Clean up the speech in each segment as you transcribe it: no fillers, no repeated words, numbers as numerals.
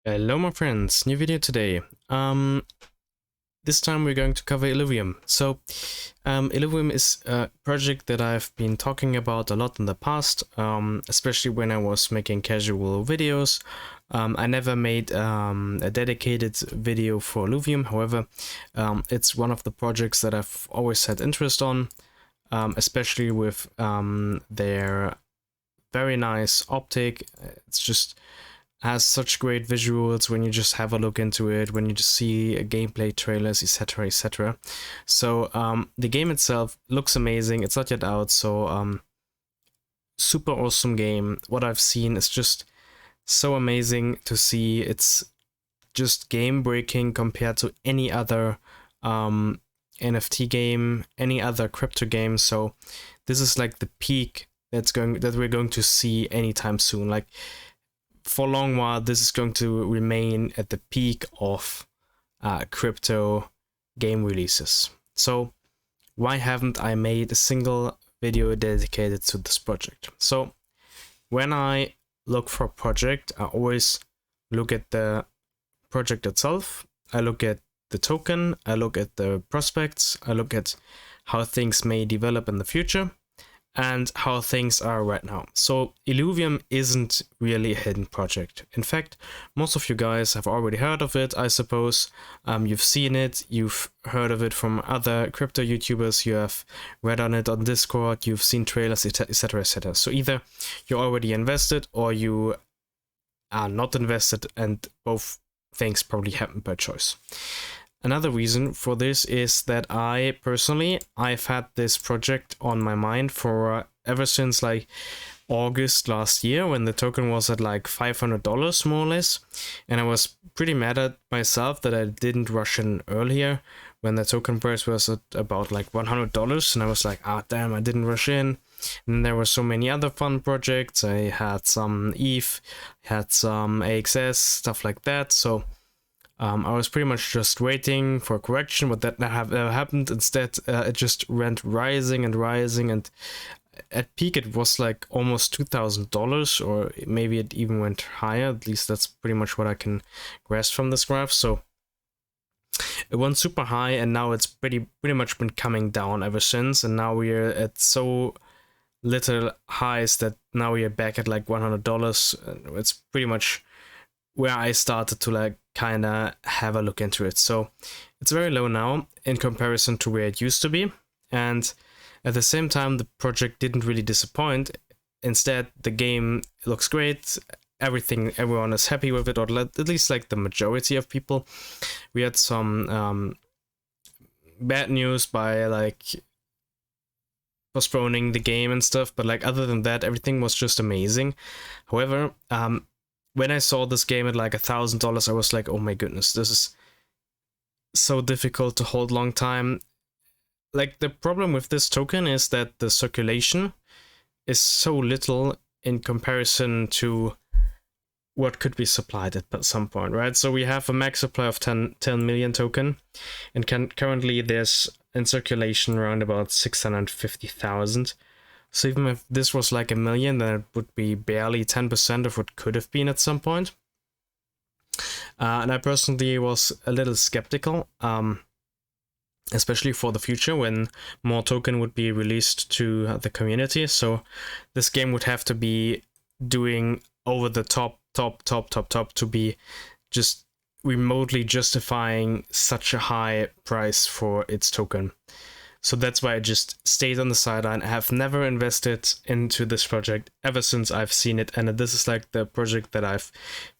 Hello my friends, new video today. This time we're going to cover Illuvium. Illuvium is a project that I've been talking about a lot in the past, especially when I was making casual videos. I never made a dedicated video for Illuvium, however, it's one of the projects that I've always had interest on, especially with their very nice optic. It's just has such great visuals when you just have a look into it, when you just see gameplay trailers, etc, etc. So the game itself looks amazing. It's not yet out, so super awesome game. What I've seen is just so amazing to see. It's just game breaking compared to any other NFT game, any other crypto game. So this is like the peak that we're going to see anytime soon. Like, for a long while, this is going to remain at the peak of crypto game releases. So why haven't I made a single video dedicated to this project? So when I look for a project, I always look at the project itself. I look at the token, I look at the prospects, I look at how things may develop in the future, and how things are right now. So Illuvium isn't really a hidden project. In fact, most of you guys have already heard of it, I suppose. You've seen it, you've heard of it from other crypto YouTubers, you have read on it on Discord, you've seen trailers, etc, etc. So either you're already invested or you are not invested, and both things probably happen by choice. Another reason for this is that I've had this project on my mind for ever since like August last year, when the token was at like $500 more or less, and I was pretty mad at myself that I didn't rush in earlier when the token price was at about like $100, and I was like, damn, I didn't rush in. And there were so many other fun projects. I had some ETH, had some AXS, stuff like that, so I was pretty much just waiting for a correction, but that never happened. Instead, it just went rising and rising, and at peak it was like almost $2,000, or maybe it even went higher. At least that's pretty much what I can grasp from this graph. So it went super high, and now it's pretty much been coming down ever since, and now we're at so little highs that now we are back at like $100. It's pretty much where I started to like kind of have a look into it. So it's very low now in comparison to where it used to be, and at the same time the project didn't really disappoint. Instead, the game looks great, everyone is happy with it, or at least like the majority of people. We had some bad news by like postponing the game and stuff, but like other than that, everything was just amazing. However, when I saw this game at like $1,000, I was like, oh my goodness, this is so difficult to hold long time. Like, the problem with this token is that the circulation is so little in comparison to what could be supplied at some point, right? So we have a max supply of 10 million token, and currently there's in circulation around about 650,000. So even if this was like 1 million, then it would be barely 10% of what could have been at some point. And I personally was a little skeptical, especially for the future when more token would be released to the community. So this game would have to be doing over the top to be just remotely justifying such a high price for its token. So that's why I just stayed on the sideline. I have never invested into this project ever since I've seen it, and this is like the project that I've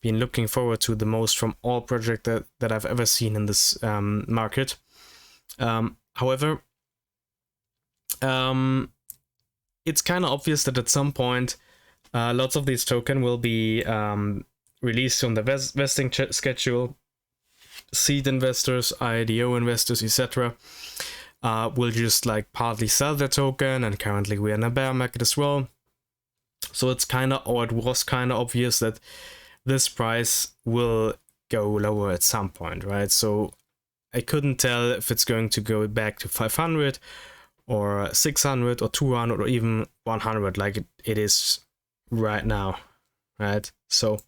been looking forward to the most from all projects that I've ever seen in this market. However, it's kind of obvious that at some point lots of these tokens will be released on the vesting schedule. Seed investors, IDO investors, etc. Will just like partly sell their token, and currently we're in a bear market as well. So it's kind of, or it was kind of obvious that this price will go lower at some point, right? So I couldn't tell if it's going to go back to 500 or 600 or 200 or even 100 like it is right now, right? So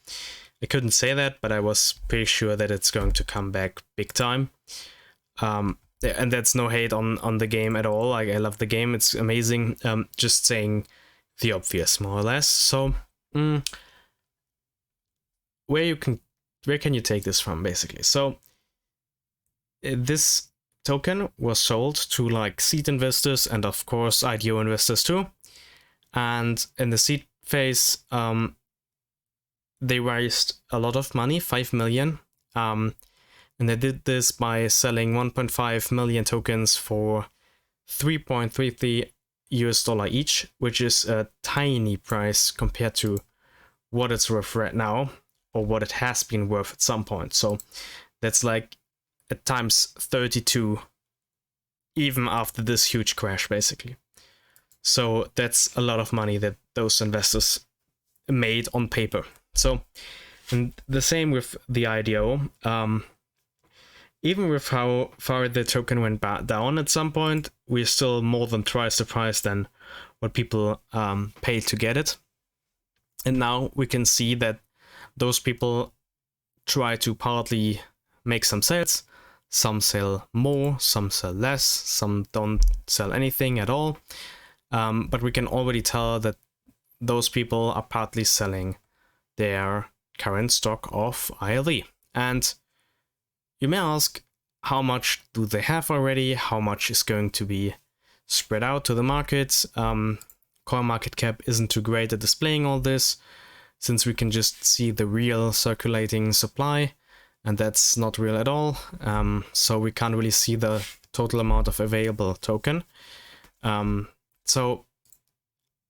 I couldn't say that, but I was pretty sure that it's going to come back big time. And that's no hate on the game at all. Like, I love the game, it's amazing. Just saying the obvious, more or less. So where can you take this from, basically? So this token was sold to like seed investors and of course IDO investors too. And in the seed phase, they raised a lot of money, 5 million. And they did this by selling 1.5 million tokens for $3.33 each, which is a tiny price compared to what it's worth right now, or what it has been worth at some point. So that's like at times 32, even after this huge crash, basically. So that's a lot of money that those investors made on paper. So, and the same with the IDO. Even with how far the token went down at some point, we're still more than twice the price than what people paid to get it. And now we can see that those people try to partly make some sales. Some sell more, some sell less, some don't sell anything at all. But we can already tell that those people are partly selling their current stock of ILV. And you may ask, how much do they have already? How much is going to be spread out to the markets? CoinMarketCap isn't too great at displaying all this, since we can just see the real circulating supply, and that's not real at all. So we can't really see the total amount of available token. So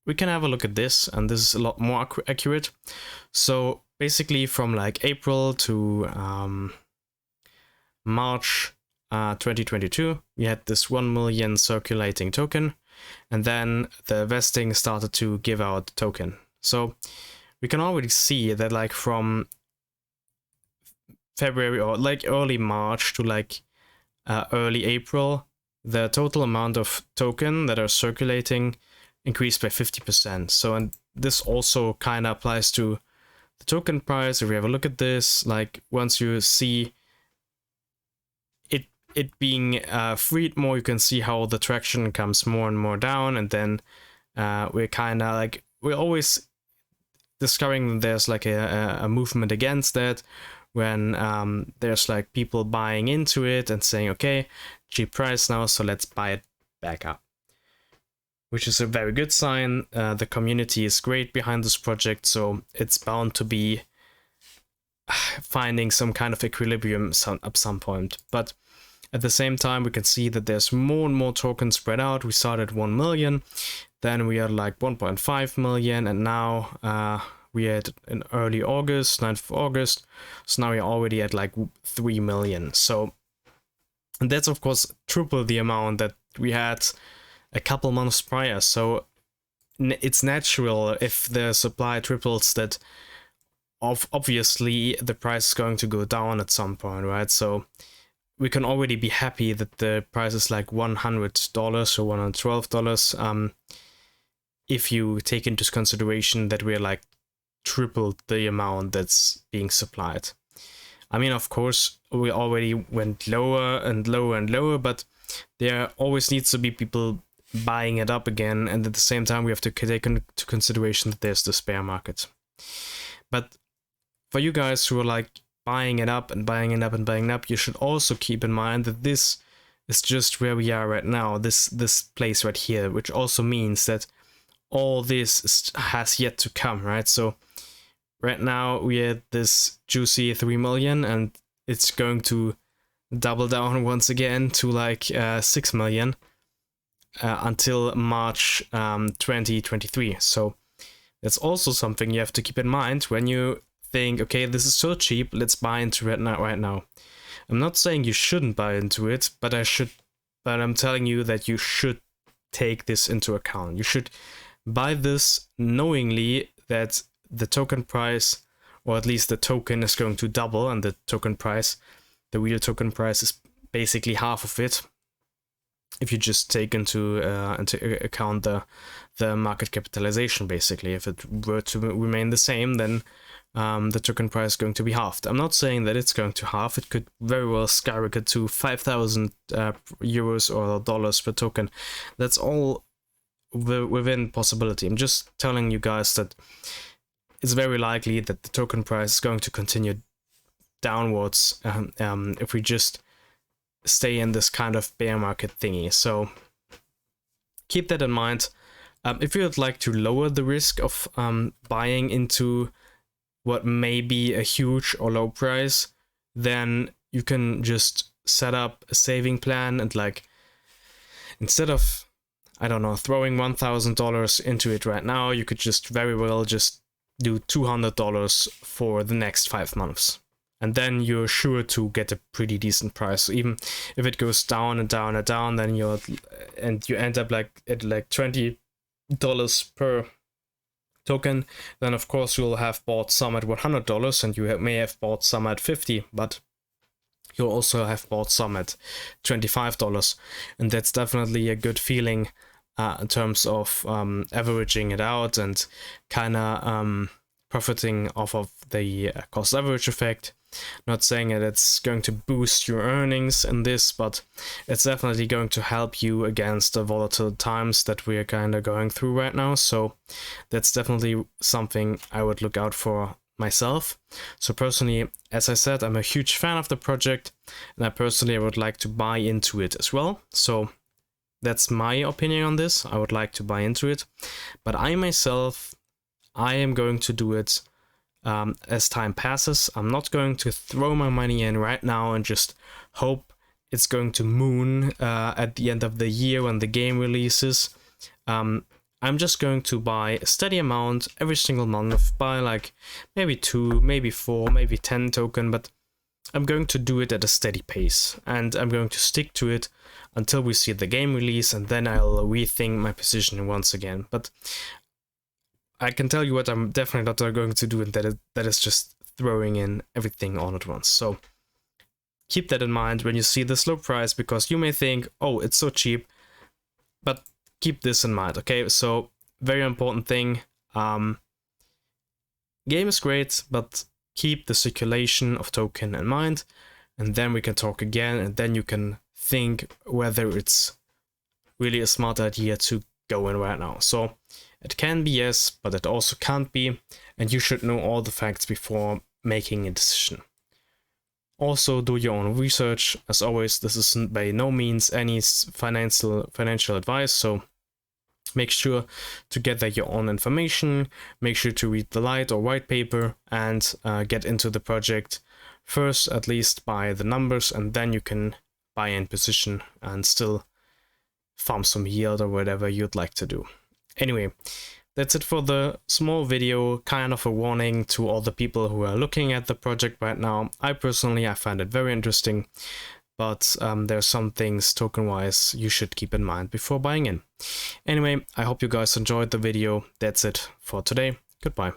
we can have a look at this, and this is a lot more accurate. So basically from like April to March 2022, we had this 1 million circulating token, and then the vesting started to give out token. So we can already see that like from February or like early March to like early April, the total amount of token that are circulating increased by 50%. So, and this also kind of applies to the token price. If we have a look at this, like once you see it being freed more, you can see how the traction comes more and more down, and then we're kind of like, we're always discovering that there's like a movement against that, when there's like people buying into it and saying, okay, cheap price now, so let's buy it back up, which is a very good sign. The community is great behind this project, so it's bound to be finding some kind of equilibrium at some point. But at the same time, we can see that there's more and more tokens spread out. We started 1 million, then we are like 1.5 million, and now we are in early August, 9th of August, so now we're already at like 3 million. So, and that's of course triple the amount that we had a couple months prior. So it's natural, if the supply triples, that obviously the price is going to go down at some point, right? So we can already be happy that the price is like $100 or $112, if you take into consideration that we're like tripled the amount that's being supplied. I mean, of course, we already went lower and lower and lower, but there always needs to be people buying it up again, and at the same time we have to take into consideration that there's the spare market. But for you guys who are like buying it up and buying it up and buying it up, you should also keep in mind that this is just where we are right now, this place right here, which also means that all this has yet to come, right? So right now we had this juicy 3 million, and it's going to double down once again to like 6 million until March 2023. So that's also something you have to keep in mind when you think, okay, this is so cheap, let's buy into it right now. I'm not saying you shouldn't buy into it, but I'm telling you that you should take this into account. You should buy this knowingly that the token price, or at least the token, is going to double, and the token price, the real token price, is basically half of it. If you just take into account the market capitalization, basically, if it were to remain the same, then the token price is going to be halved. I'm not saying that it's going to halve. It could very well skyrocket to 5,000 euros or dollars per token. That's all within possibility. I'm just telling you guys that it's very likely that the token price is going to continue downwards if we just stay in this kind of bear market thingy. So keep that in mind. If you would like to lower the risk of buying into what may be a huge or low price, then you can just set up a saving plan and, like, instead of, I don't know, throwing $1,000 into it right now, you could just very well just do $200 for the next 5 months. And then you're sure to get a pretty decent price. So even if it goes down and down and down, then you end up like at like $20 per token, then of course you'll have bought some at $100 and you may have bought some at $50, but you'll also have bought some at $25, and that's definitely a good feeling in terms of averaging it out and kind of profiting off of the cost average effect. Not saying that it's going to boost your earnings in this, but it's definitely going to help you against the volatile times that we are kind of going through right now. So that's definitely something I would look out for myself. So personally, as I said, I'm a huge fan of the project, and I would like to buy into it as well. So that's my opinion on this. I would like to buy into it, but I myself, I am going to do it as time passes. I'm not going to throw my money in right now and just hope it's going to moon at the end of the year when the game releases. I'm just going to buy a steady amount every single month, buy like maybe 2, maybe 4, maybe 10 token, but I'm going to do it at a steady pace, and I'm going to stick to it until we see the game release, and then I'll rethink my position once again. But I can tell you what I'm definitely not going to do, and that is just throwing in everything all at once. So keep that in mind when you see this low price, because you may think, oh, it's so cheap, but keep this in mind, okay? So very important thing, game is great, but keep the circulation of token in mind, and then we can talk again, and then you can think whether it's really a smart idea to go in right now. So it can be yes, but it also can't be, and you should know all the facts before making a decision. Also, do your own research. As always, this is by no means any financial advice, so make sure to gather your own information, make sure to read the light or white paper, and get into the project first, at least by the numbers, and then you can buy in position and still farm some yield or whatever you'd like to do. Anyway, that's it for the small video, kind of a warning to all the people who are looking at the project right now. I find it very interesting, but there are some things token-wise you should keep in mind before buying in. Anyway, I hope you guys enjoyed the video. That's it for today. Goodbye.